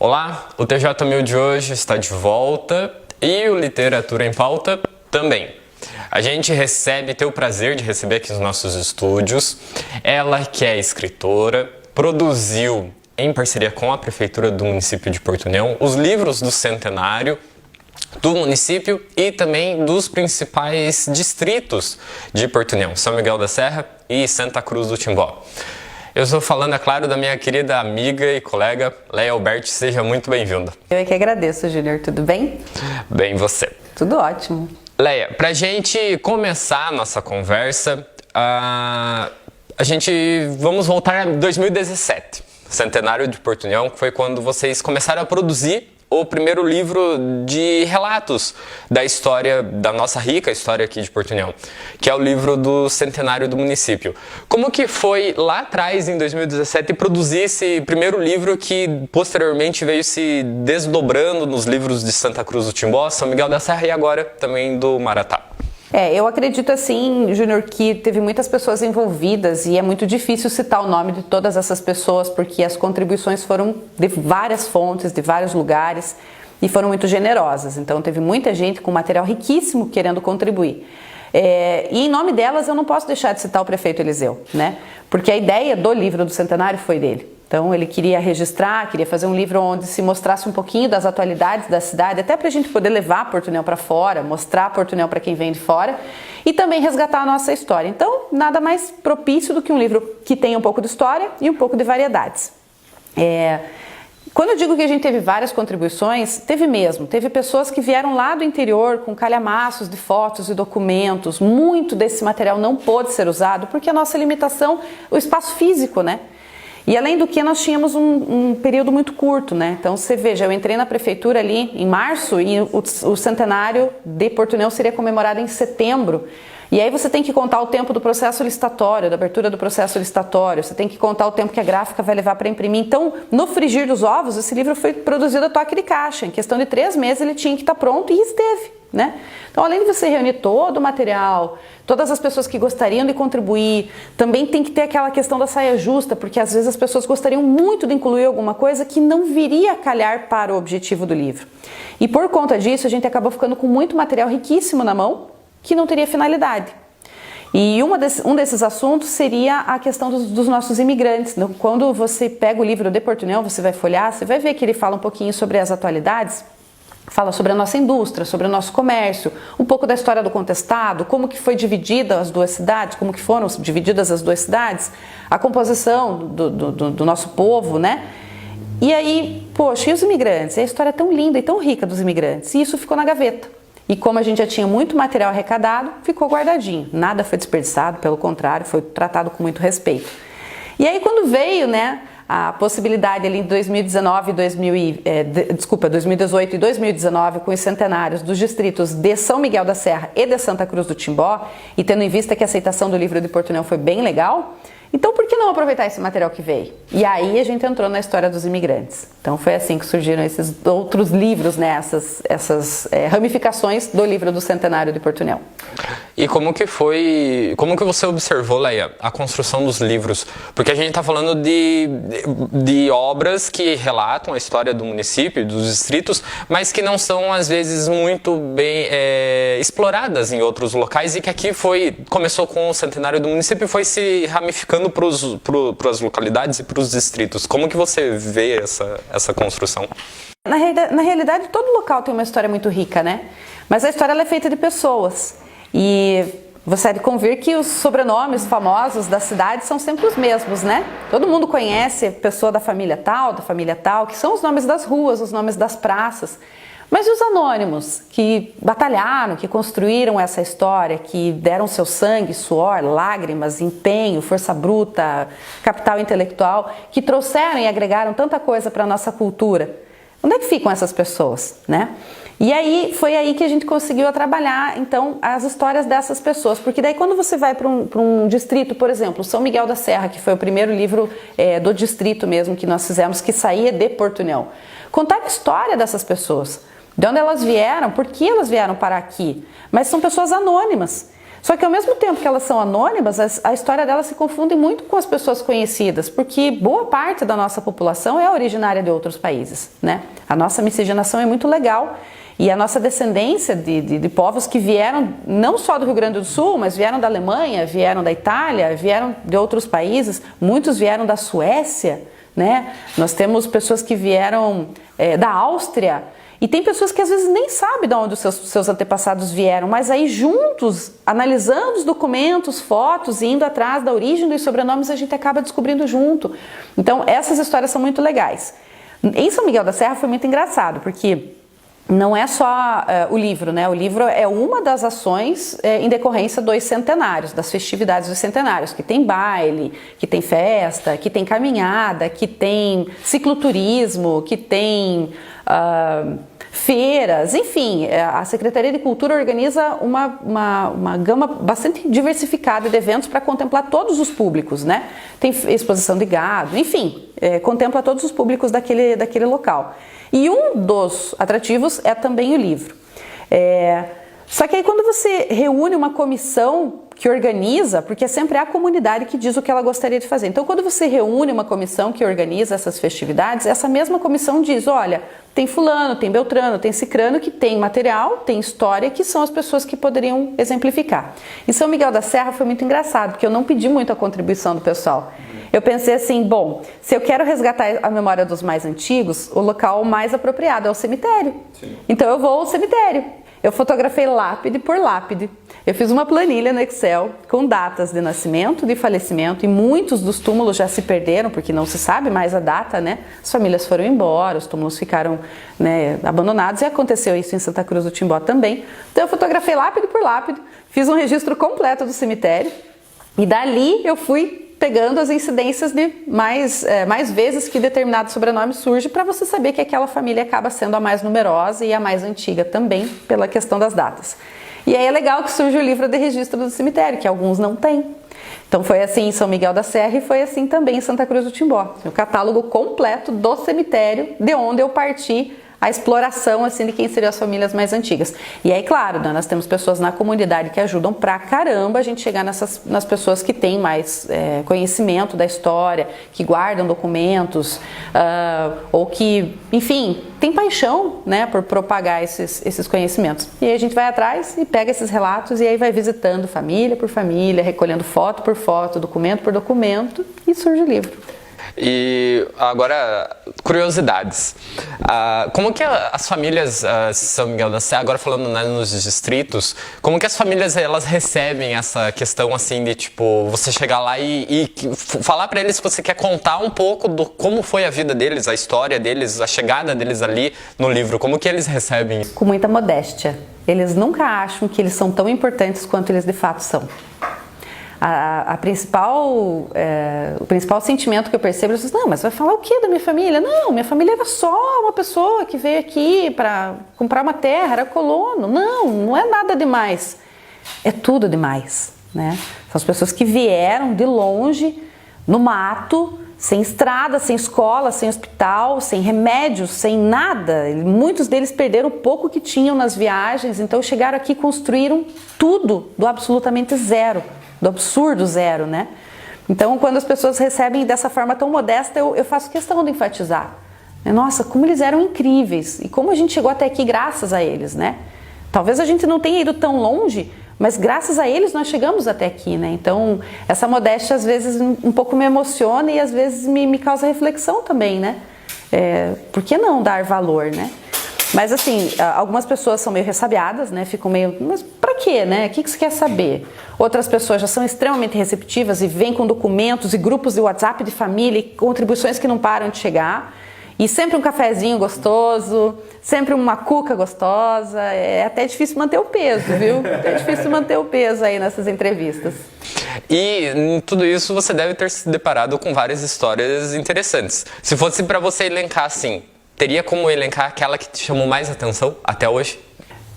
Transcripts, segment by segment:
Olá, o TJ1000 de hoje está de volta e o Literatura em Pauta também. A gente tem o prazer de receber aqui nos nossos estúdios ela que é escritora, produziu em parceria com a Prefeitura do município de Porto União os livros do centenário do município e também dos principais distritos de Porto União, São Miguel da Serra e Santa Cruz do Timbó. Eu estou falando, é claro, da minha querida amiga e colega Leia Alberti. Seja muito bem-vinda. Eu é que agradeço, Júnior. Tudo bem? Bem, você? Tudo ótimo. Leia, pra gente começar a nossa conversa, vamos voltar a 2017, centenário de Porto União, que foi quando vocês começaram a produzir o primeiro livro de relatos da história, da nossa rica história aqui de Porto União, que é o livro do centenário do município. Como que foi lá atrás, em 2017, produzir esse primeiro livro que posteriormente veio se desdobrando nos livros de Santa Cruz do Timbó, São Miguel da Serra e agora também do Maratá? Eu acredito assim, Júnior, que teve muitas pessoas envolvidas e é muito difícil citar o nome de todas essas pessoas porque as contribuições foram de várias fontes, de vários lugares e foram muito generosas. Então teve muita gente com material riquíssimo querendo contribuir. E em nome delas eu não posso deixar de citar o prefeito Eliseu, né? Porque a ideia do livro do centenário foi dele. Então ele queria registrar, queria fazer um livro onde se mostrasse um pouquinho das atualidades da cidade, até para a gente poder levar Porto União para fora, mostrar Porto União para quem vem de fora e também resgatar a nossa história. Então nada mais propício do que um livro que tenha um pouco de história e um pouco de variedades. Quando eu digo que a gente teve várias contribuições, teve mesmo. Teve pessoas que vieram lá do interior com calhamaços de fotos e documentos. Muito desse material não pôde ser usado porque a nossa limitação, o espaço físico, né? E além do que nós tínhamos um período muito curto, né? Então você veja, eu entrei na prefeitura ali em março e o centenário de Porto União seria comemorado em setembro. E aí você tem que contar o tempo do processo licitatório, da abertura do processo licitatório, você tem que contar o tempo que a gráfica vai levar para imprimir. Então, no frigir dos ovos, esse livro foi produzido a toque de caixa. Em questão de 3 meses ele tinha que estar pronto e esteve, né? Então, além de você reunir todo o material, todas as pessoas que gostariam de contribuir, também tem que ter aquela questão da saia justa, porque às vezes as pessoas gostariam muito de incluir alguma coisa que não viria a calhar para o objetivo do livro. E por conta disso, a gente acabou ficando com muito material riquíssimo na mão, que não teria finalidade. E um desses assuntos seria a questão dos nossos imigrantes. Quando você pega o livro de Porto União, você vai folhear, você vai ver que ele fala um pouquinho sobre as atualidades, fala sobre a nossa indústria, sobre o nosso comércio, um pouco da história do contestado, como que foi dividida as duas cidades, como que foram divididas as duas cidades, a composição do nosso povo, né? E aí, poxa, e os imigrantes? E a história é tão linda e tão rica dos imigrantes, e isso ficou na gaveta. E como a gente já tinha muito material arrecadado, ficou guardadinho. Nada foi desperdiçado, pelo contrário, foi tratado com muito respeito. E aí quando veio, né, a possibilidade ali em 2018 e 2019, com os centenários dos distritos de São Miguel da Serra e de Santa Cruz do Timbó, e tendo em vista que a aceitação do livro de Porto União foi bem legal, então por que não aproveitar esse material que veio? E aí a gente entrou na história dos imigrantes. Então foi assim que surgiram esses outros livros, né? essas ramificações do livro do centenário de Porto União. E como que você observou, Leia, a construção dos livros? Porque a gente está falando de obras que relatam a história do município, dos distritos, mas que não são, às vezes, muito bem exploradas em outros locais e que aqui começou com o centenário do município e foi se ramificando para as localidades e para os distritos. Como que você vê essa construção? Na realidade, todo local tem uma história muito rica, né? Mas a história ela é feita de pessoas. E você há de convir que os sobrenomes famosos da cidade são sempre os mesmos, né? Todo mundo conhece pessoa da família tal, que são os nomes das ruas, os nomes das praças. Mas e os anônimos que batalharam, que construíram essa história, que deram seu sangue, suor, lágrimas, empenho, força bruta, capital intelectual, que trouxeram e agregaram tanta coisa para a nossa cultura? Onde é que ficam essas pessoas, né? E aí foi aí que a gente conseguiu trabalhar então as histórias dessas pessoas, porque daí quando você vai para um distrito, por exemplo, São Miguel da Serra, que foi o primeiro livro do distrito mesmo que nós fizemos, que saía de Porto União, contar a história dessas pessoas, de onde elas vieram, por que elas vieram parar aqui, mas são pessoas anônimas. Só que ao mesmo tempo que elas são anônimas, a história delas se confunde muito com as pessoas conhecidas, porque boa parte da nossa população é originária de outros países, né? A nossa miscigenação é muito legal e a nossa descendência de povos que vieram não só do Rio Grande do Sul, mas vieram da Alemanha, vieram da Itália, vieram de outros países, muitos vieram da Suécia, né? Nós temos pessoas que vieram da Áustria. E tem pessoas que às vezes nem sabem de onde os seus antepassados vieram, mas aí juntos, analisando os documentos, fotos, indo atrás da origem dos sobrenomes, a gente acaba descobrindo junto. Então essas histórias são muito legais. Em São Miguel da Serra foi muito engraçado, porque não é só o livro, né? O livro é uma das ações em decorrência dos centenários, das festividades dos centenários, que tem baile, que tem festa, que tem caminhada, que tem cicloturismo, que tem feiras, enfim, a Secretaria de Cultura organiza uma gama bastante diversificada de eventos para contemplar todos os públicos, né? Tem exposição de gado, enfim, contempla todos os públicos daquele local. E um dos atrativos é também o livro. Só que aí quando você reúne uma comissão que organiza, porque sempre é a comunidade que diz o que ela gostaria de fazer. Então quando você reúne uma comissão que organiza essas festividades, essa mesma comissão diz, olha, tem fulano, tem beltrano, tem cicrano que tem material, tem história, que são as pessoas que poderiam exemplificar. Em São Miguel da Serra foi muito engraçado, porque eu não pedi muito a contribuição do pessoal. Eu pensei assim, bom, se eu quero resgatar a memória dos mais antigos, o local mais apropriado é o cemitério. Sim. Então eu vou ao cemitério. Eu fotografei lápide por lápide. Eu fiz uma planilha no Excel com datas de nascimento, de falecimento, e muitos dos túmulos já se perderam, porque não se sabe mais a data, né? As famílias foram embora, os túmulos ficaram, né, abandonados, e aconteceu isso em Santa Cruz do Timbó também. Então eu fotografei lápide por lápide, fiz um registro completo do cemitério, e dali eu fui pegando as incidências de mais vezes que determinado sobrenome surge, para você saber que aquela família acaba sendo a mais numerosa e a mais antiga também, pela questão das datas. E aí é legal que surge o livro de registro do cemitério, que alguns não têm. Então foi assim em São Miguel da Serra e foi assim também em Santa Cruz do Timbó. O catálogo completo do cemitério, de onde eu parti a exploração assim de quem seriam as famílias mais antigas. E aí, claro, né, nós temos pessoas na comunidade que ajudam pra caramba a gente chegar nas pessoas que têm mais conhecimento da história, que guardam documentos, ou que, enfim, tem paixão, né, por propagar esses conhecimentos. E aí a gente vai atrás e pega esses relatos e aí vai visitando família por família, recolhendo foto por foto, documento por documento, e surge o livro. E agora, curiosidades. Como que as famílias São Miguel da Serra, agora falando, né, nos distritos, como que as famílias elas recebem essa questão assim de tipo, você chegar lá e falar para eles que você quer contar um pouco do como foi a vida deles, a história deles, a chegada deles ali no livro, como que eles recebem isso? Com muita modéstia. Eles nunca acham que eles são tão importantes quanto eles de fato são. O principal sentimento que eu percebo é: não, mas vai falar o que da minha família? Não, minha família era só uma pessoa que veio aqui para comprar uma terra, era colono. Não é nada demais. É tudo demais, né? São as pessoas que vieram de longe, no mato, sem estrada, sem escola, sem hospital, sem remédios, sem nada. Muitos deles perderam o pouco que tinham nas viagens, então chegaram aqui e construíram tudo do absolutamente zero. Do absurdo zero, né? Então, quando as pessoas recebem dessa forma tão modesta, eu faço questão de enfatizar. Nossa, como eles eram incríveis e como a gente chegou até aqui graças a eles, né? Talvez a gente não tenha ido tão longe, mas graças a eles nós chegamos até aqui, né? Então, essa modéstia às vezes um pouco me emociona e às vezes me causa reflexão também, né? Por que não dar valor, né? Mas assim, algumas pessoas são meio ressabiadas, né? Ficam meio, mas pra quê, né? O que você quer saber? Outras pessoas já são extremamente receptivas e vêm com documentos e grupos de WhatsApp de família e contribuições que não param de chegar. E sempre um cafezinho gostoso, sempre uma cuca gostosa. É até difícil manter o peso, viu? É difícil manter o peso aí nessas entrevistas. E em tudo isso você deve ter se deparado com várias histórias interessantes. Se fosse para você elencar assim, teria como elencar aquela que te chamou mais atenção até hoje?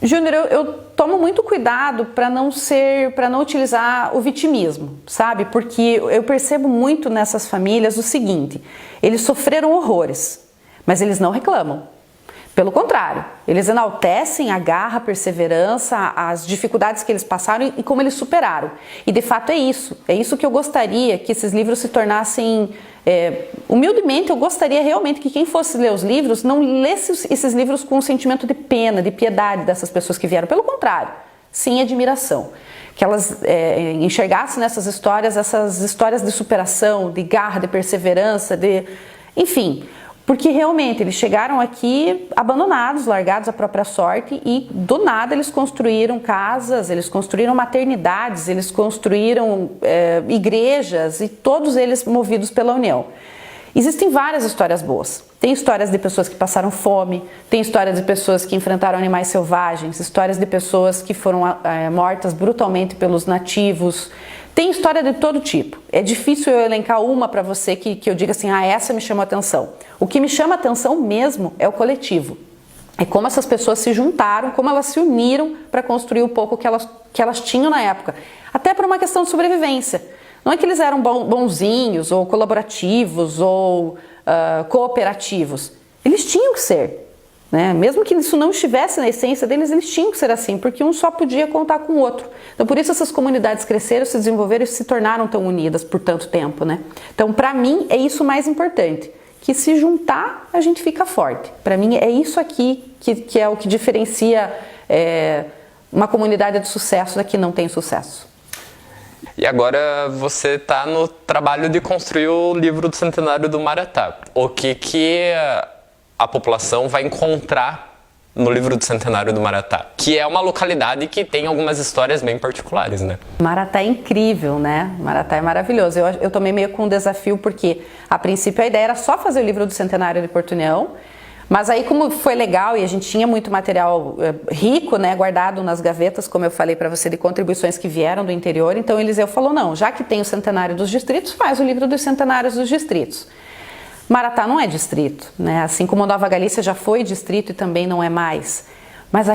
Júnior, eu tomo muito cuidado para não utilizar o vitimismo, sabe? Porque eu percebo muito nessas famílias o seguinte: eles sofreram horrores, mas eles não reclamam. Pelo contrário, eles enaltecem a garra, a perseverança, as dificuldades que eles passaram e como eles superaram. E de fato é isso que eu gostaria que esses livros se tornassem, humildemente eu gostaria realmente que quem fosse ler os livros não lesse esses livros com um sentimento de pena, de piedade dessas pessoas que vieram, pelo contrário, sim admiração. Que elas enxergassem nessas histórias, essas histórias de superação, de garra, de perseverança, enfim... Porque realmente eles chegaram aqui abandonados, largados à própria sorte e do nada eles construíram casas, eles construíram maternidades, eles construíram igrejas e todos eles movidos pela união. Existem várias histórias boas. Tem histórias de pessoas que passaram fome, tem histórias de pessoas que enfrentaram animais selvagens, histórias de pessoas que foram mortas brutalmente pelos nativos. Tem história de todo tipo. É difícil eu elencar uma para você que eu diga assim, essa me chamou a atenção. O que me chama a atenção mesmo é o coletivo. É como essas pessoas se juntaram, como elas se uniram para construir o pouco que elas tinham na época. Até por uma questão de sobrevivência. Não é que eles eram bonzinhos, ou colaborativos, ou cooperativos. Eles tinham que ser. Né? Mesmo que isso não estivesse na essência deles, eles tinham que ser assim, porque um só podia contar com o outro. Então, por isso essas comunidades cresceram, se desenvolveram e se tornaram tão unidas por tanto tempo. Né? Então, para mim, é isso mais importante, que se juntar, a gente fica forte. Para mim, é isso aqui que é o que diferencia uma comunidade de sucesso da que não tem sucesso. E agora você está no trabalho de construir o livro do Centenário do Maratá. O que a população vai encontrar no livro do Centenário do Maratá? Que é uma localidade que tem algumas histórias bem particulares, né? Maratá é incrível, né? Maratá é maravilhoso. Eu tomei meio com um desafio porque, a princípio, a ideia era só fazer o livro do Centenário de Porto União. Mas aí, como foi legal e a gente tinha muito material rico, né, guardado nas gavetas, como eu falei para você, de contribuições que vieram do interior, então Eliseu falou, não, já que tem o Centenário dos Distritos, faz o livro dos Centenários dos Distritos. Maratá não é distrito, né? Assim como Nova Galícia já foi distrito e também não é mais. Mas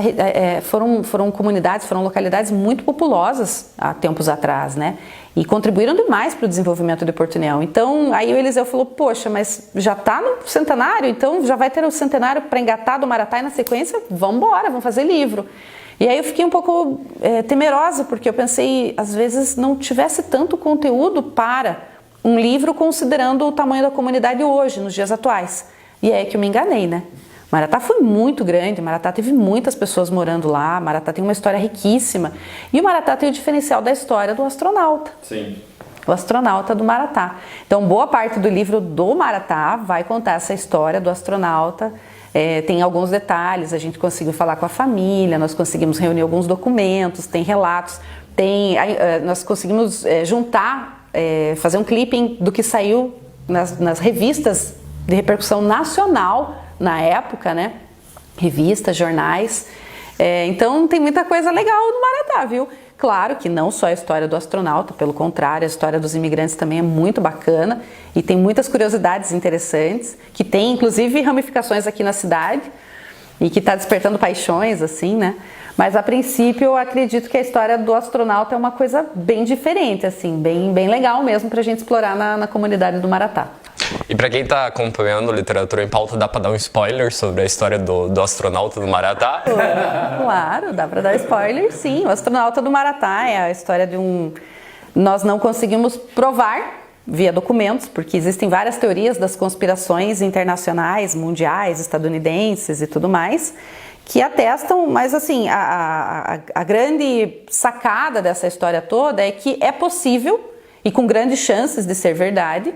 foram comunidades, foram localidades muito populosas há tempos atrás, né? E contribuíram demais para o desenvolvimento de Porto União. Então, aí o Eliseu falou, poxa, mas já está no centenário, então já vai ter o centenário para engatar do Maratá e na sequência, vamos embora, vamos fazer livro. E aí eu fiquei um pouco temerosa, porque eu pensei, às vezes não tivesse tanto conteúdo para um livro considerando o tamanho da comunidade hoje, nos dias atuais. E é aí que eu me enganei, né? Maratá foi muito grande, Maratá teve muitas pessoas morando lá, Maratá tem uma história riquíssima. E o Maratá tem o diferencial da história do astronauta. Sim. O astronauta do Maratá. Então, boa parte do livro do Maratá vai contar essa história do astronauta. Tem alguns detalhes, a gente conseguiu falar com a família, nós conseguimos reunir alguns documentos, tem relatos, nós conseguimos juntar, fazer um clipping do que saiu nas revistas de repercussão nacional na época, né? Revistas, jornais. Então tem muita coisa legal no Maratá, viu? Claro que não só a história do astronauta, pelo contrário, a história dos imigrantes também é muito bacana e tem muitas curiosidades interessantes, que tem inclusive ramificações aqui na cidade e que está despertando paixões, assim, né? Mas a princípio eu acredito que a história do astronauta é uma coisa bem diferente, assim, bem legal mesmo para a gente explorar na comunidade do Maratá. E para quem está acompanhando Literatura em Pauta, dá para dar um spoiler sobre a história do astronauta do Maratá? Claro, dá para dar spoiler, sim. O astronauta do Maratá é a história de Nós não conseguimos provar via documentos, porque existem várias teorias das conspirações internacionais, mundiais, estadunidenses e tudo mais, que atestam, mas assim, a grande sacada dessa história toda é que é possível, e com grandes chances de ser verdade,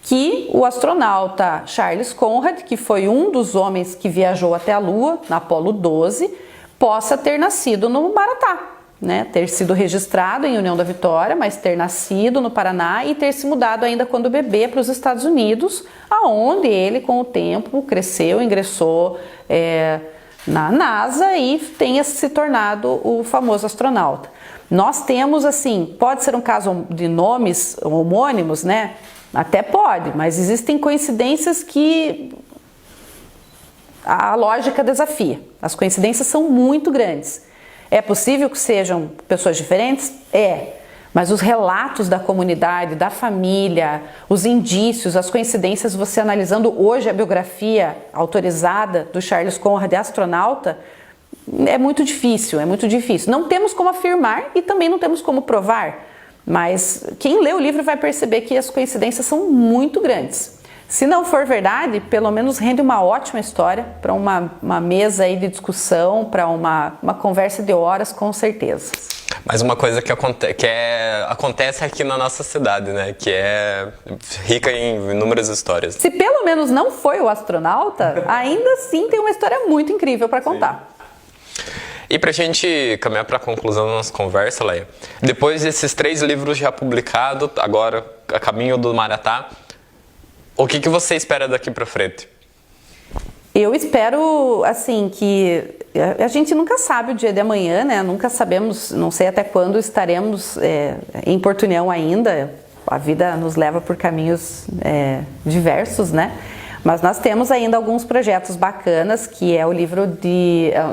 que o astronauta Charles Conrad, que foi um dos homens que viajou até a Lua, na Apollo 12, possa ter nascido no Maratá, né? Ter sido registrado em União da Vitória, mas ter nascido no Paraná e ter se mudado ainda quando bebê para os Estados Unidos, aonde ele, com o tempo, cresceu, ingressou na NASA e tenha se tornado o famoso astronauta. Nós temos, assim, pode ser um caso de nomes homônimos, né? Até pode, mas existem coincidências que a lógica desafia. As coincidências são muito grandes. É possível que sejam pessoas diferentes? Mas os relatos da comunidade, da família, os indícios, as coincidências, você analisando hoje a biografia autorizada do Charles Conrad, astronauta, é muito difícil, é muito difícil. Não temos como afirmar e também não temos como provar, mas quem lê o livro vai perceber que as coincidências são muito grandes. Se não for verdade, pelo menos rende uma ótima história para uma mesa aí de discussão, para uma conversa de horas, com certeza. Mas uma coisa que acontece aqui na nossa cidade, né? Que é rica em inúmeras histórias. Se pelo menos não foi o astronauta, ainda assim tem uma história muito incrível para contar. E pra gente caminhar para a conclusão da nossa conversa, Leia, depois desses 3 livros já publicados, agora a caminho do Maratá, o que você espera daqui para frente? Eu espero, assim, que a gente nunca sabe o dia de amanhã, né? Nunca sabemos, não sei até quando estaremos em Porto União ainda. A vida nos leva por caminhos diversos, né? Mas nós temos ainda alguns projetos bacanas, que é o livro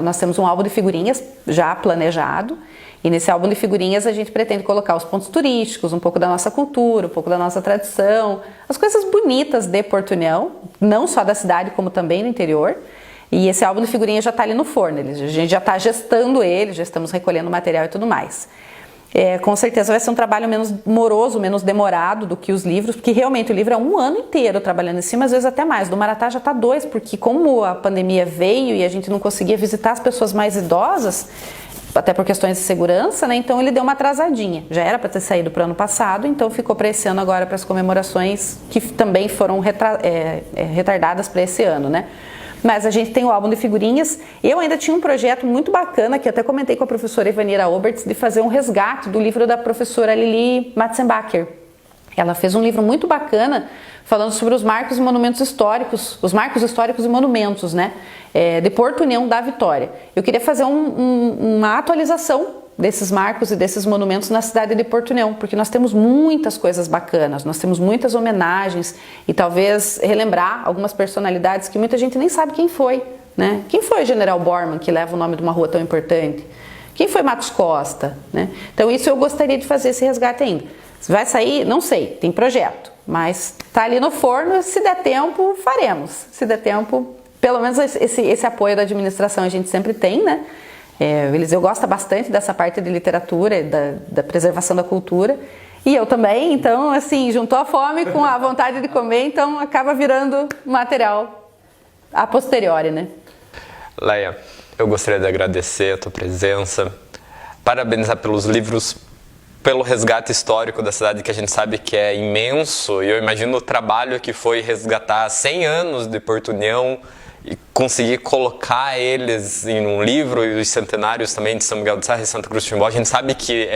nós temos um álbum de figurinhas já planejado. E nesse álbum de figurinhas a gente pretende colocar os pontos turísticos, um pouco da nossa cultura, um pouco da nossa tradição, as coisas bonitas de Porto União, não só da cidade como também no interior. E esse álbum de figurinhas já está ali no forno, a gente já está gestando ele, já estamos recolhendo material e tudo mais. Com certeza vai ser um trabalho menos moroso, menos demorado do que os livros, porque realmente o livro é um ano inteiro trabalhando em cima, às vezes até mais. Do Maratá já está 2, porque como a pandemia veio e a gente não conseguia visitar as pessoas mais idosas, até por questões de segurança, né? Então ele deu uma atrasadinha. Já era para ter saído para o ano passado, então ficou para esse ano agora, para as comemorações que também foram retardadas para esse ano, né? Mas a gente tem o álbum de figurinhas. Eu ainda tinha um projeto muito bacana, que eu até comentei com a professora Ivanira Oberts, de fazer um resgate do livro da professora Lili Matzenbacher. Ela fez um livro muito bacana falando sobre os marcos e monumentos históricos, os marcos históricos e monumentos, né, de Porto União da Vitória. Eu queria fazer uma atualização desses marcos e desses monumentos na cidade de Porto União, porque nós temos muitas coisas bacanas, nós temos muitas homenagens e talvez relembrar algumas personalidades que muita gente nem sabe quem foi, né? Quem foi o General Bormann, que leva o nome de uma rua tão importante? Quem foi Matos Costa, né? Então isso eu gostaria de fazer esse resgate ainda. Se vai sair, não sei, tem projeto, mas tá ali no forno, se der tempo, faremos. Se der tempo, pelo menos esse apoio da administração a gente sempre tem, né? O Eliseu gosta bastante dessa parte de literatura, da preservação da cultura, e eu também, então, assim, juntou a fome com a vontade de comer, então acaba virando material a posteriori, né? Leia, eu gostaria de agradecer a tua presença, parabenizar pelos livros, pelo resgate histórico da cidade, que a gente sabe que é imenso, e eu imagino o trabalho que foi resgatar 100 anos de Porto União e conseguir colocar eles em um livro, e os centenários também de São Miguel de Serra e Santa Cruz do Timbó. A gente sabe que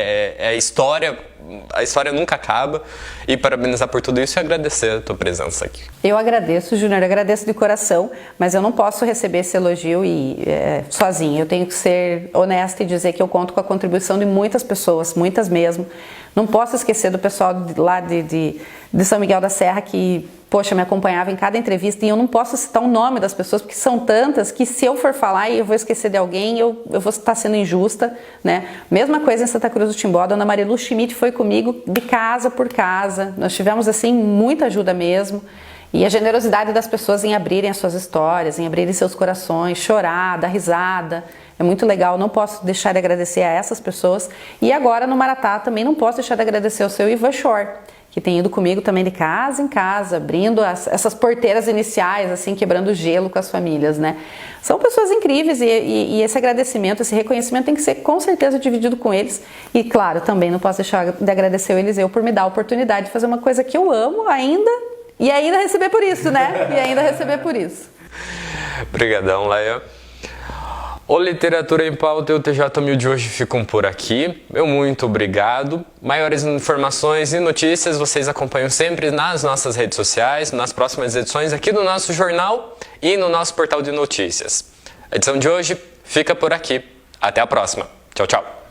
a história nunca acaba, e parabenizar por tudo isso e agradecer a tua presença aqui. Eu agradeço, Júnior, agradeço de coração, mas eu não posso receber esse elogio sozinha. Eu tenho que ser honesta e dizer que eu conto com a contribuição de muitas pessoas, muitas mesmo. Não posso esquecer do pessoal lá de São Miguel da Serra que, poxa, me acompanhava em cada entrevista, e eu não posso citar o nome das pessoas, porque são tantas que se eu for falar e eu vou esquecer de alguém, eu vou estar sendo injusta, né? Mesma coisa em Santa Cruz do Timbó, a dona Marilu Schmidt foi comigo de casa por casa, nós tivemos, assim, muita ajuda mesmo, e a generosidade das pessoas em abrirem as suas histórias, em abrirem seus corações, chorar, dar risada, é muito legal, não posso deixar de agradecer a essas pessoas. E agora no Maratá também não posso deixar de agradecer ao seu Ivan Shore, que tem ido comigo também de casa em casa, abrindo essas porteiras iniciais, assim, quebrando gelo com as famílias, né? São pessoas incríveis e esse agradecimento, esse reconhecimento tem que ser com certeza dividido com eles. E claro, também não posso deixar de agradecer ao Eliseu por me dar a oportunidade de fazer uma coisa que eu amo ainda, e ainda receber por isso, né? E ainda receber por isso. Obrigadão, Leia. O Literatura em Pauta e o TJ 1000 de hoje ficam por aqui. Meu muito obrigado. Maiores informações e notícias vocês acompanham sempre nas nossas redes sociais, nas próximas edições aqui do nosso jornal e no nosso portal de notícias. A edição de hoje fica por aqui. Até a próxima. Tchau, tchau.